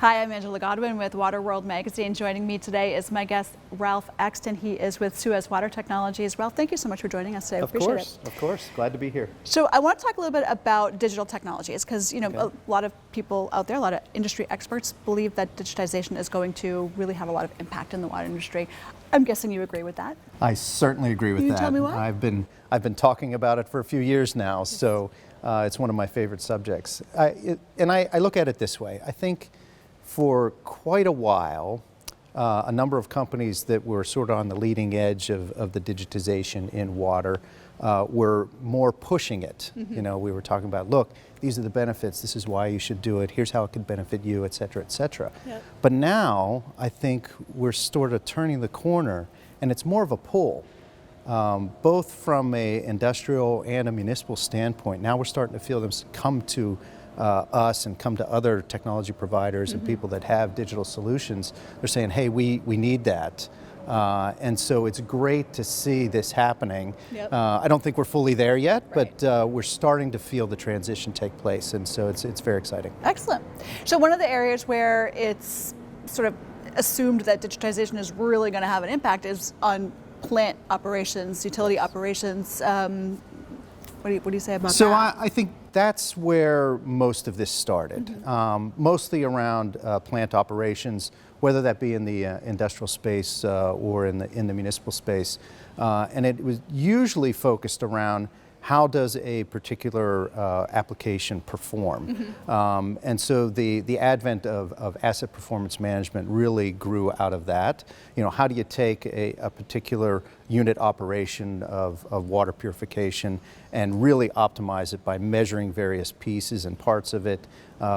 Hi, I'm Angela Godwin with Water World Magazine. Joining me today is my guest, Ralph Exton. He is with Suez Water Technologies. Ralph, thank you so much for joining us today. Of course. Glad to be here. So I want to talk a little bit about digital technologies because, you know, Okay. a lot of people out there, a lot of industry experts believe that digitization is going to really have a lot of impact in the water industry. I'm guessing you agree with that? I certainly agree with Can you that. tell me why? I've been talking about it for a few years now, so it's one of my favorite subjects. I look at it this way. I think for quite a while, a number of companies that were sort of on the leading edge of the digitization in water were more pushing it. Mm-hmm. You know, we were talking about, look, these are the benefits, this is why you should do it, here's how it could benefit you, et cetera, et cetera. Yep. But now, I think we're sort of turning the corner, and it's more of a pull. Both from an industrial and a municipal standpoint. Now we're starting to feel them come to us and come to other technology providers and people that have digital solutions. They're saying, hey, we need that. And so it's great to see this happening. Yep. I don't think we're fully there yet, Right. but we're starting to feel the transition take place, and so it's very exciting. Excellent. So one of the areas where it's sort of assumed that digitization is really going to have an impact is on plant operations, utility operations. What do you say about that? So I think that's where most of this started, mostly around plant operations, whether that be in the industrial space or in the municipal space, and it was usually focused around how does a particular application perform? And so the advent of asset performance management really grew out of that. You know, how do you take a particular unit operation of water purification and really optimize it by measuring various pieces and parts of it,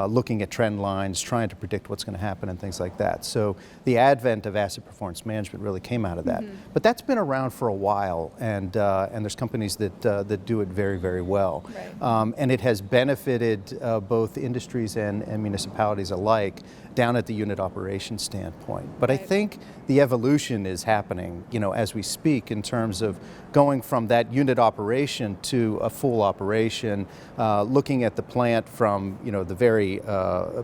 looking at trend lines, trying to predict what's going to happen and things like that. So the advent of asset performance management really came out of that. But that's been around for a while, and there's companies that do it very, very well. Right. And it has benefited both industries and municipalities alike down at the unit operation standpoint. But Right. I think the evolution is happening, you know, as we speak, in terms of going from that unit operation to a full operation, looking at the plant from, you know, the very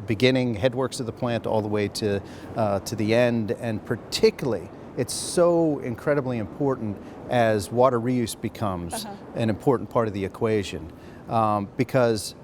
beginning, headworks of the plant, all the way to the end, and particularly it's so incredibly important as water reuse becomes an important part of the equation, because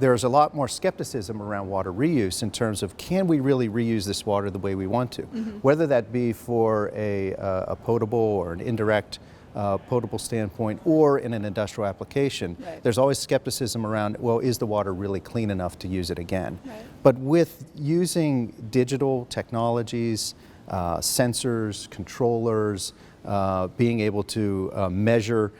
there's a lot more skepticism around water reuse in terms of, can we really reuse this water the way we want to? Whether that be for a potable or an indirect potable standpoint or in an industrial application, Right. there's always skepticism around, well, is the water really clean enough to use it again? Right. But with using digital technologies, sensors, controllers, being able to measure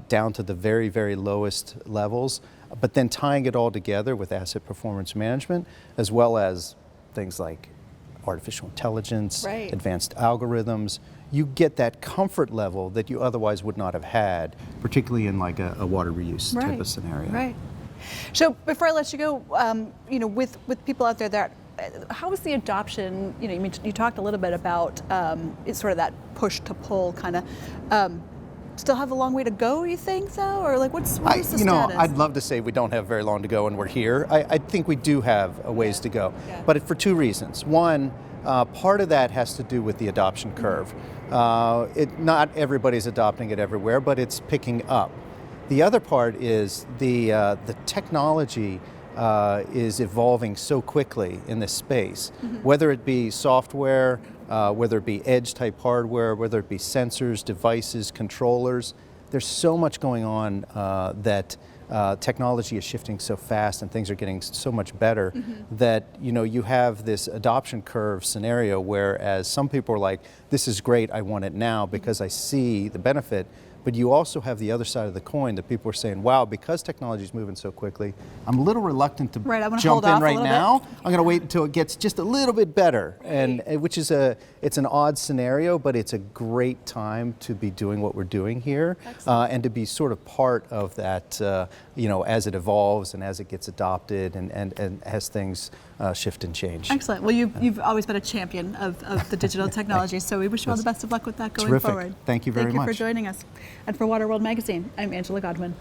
down to the very, very lowest levels, but then tying it all together with asset performance management, as well as things like artificial intelligence, Right. advanced algorithms, you get that comfort level that you otherwise would not have had, particularly in like a water reuse type of scenario. Right. So before I let you go, you know, with people out there that, how is the adoption? You know, you talked a little bit about it's sort of that push to pull kind of. Still have a long way to go, you think, though? Or like, what is the status? I'd love to say we don't have very long to go and we're here. I think we do have a ways to go, but for two reasons. One, part of that has to do with the adoption curve. Not everybody's adopting it everywhere, but it's picking up. The other part is the technology is evolving so quickly in this space, whether it be software, whether it be edge type hardware, whether it be sensors, devices, controllers. There's so much going on that technology is shifting so fast and things are getting so much better that, you know, you have this adoption curve scenario, whereas some people are like, this is great, I want it now because I see the benefit. But you also have the other side of the coin that people are saying, wow, because technology is moving so quickly, I'm a little reluctant to jump in right now. I'm going to wait until it gets just a little bit better, and which is it's an odd scenario, but it's a great time to be doing what we're doing here, and to be sort of part of that, you know, as it evolves and as it gets adopted and as things shift and change. Excellent. Well, you've always been a champion of the digital technology, so we wish you all the best of luck with that going Terrific. forward. Thank you very much. Thank you for joining us. And for Water World Magazine, I'm Angela Godwin.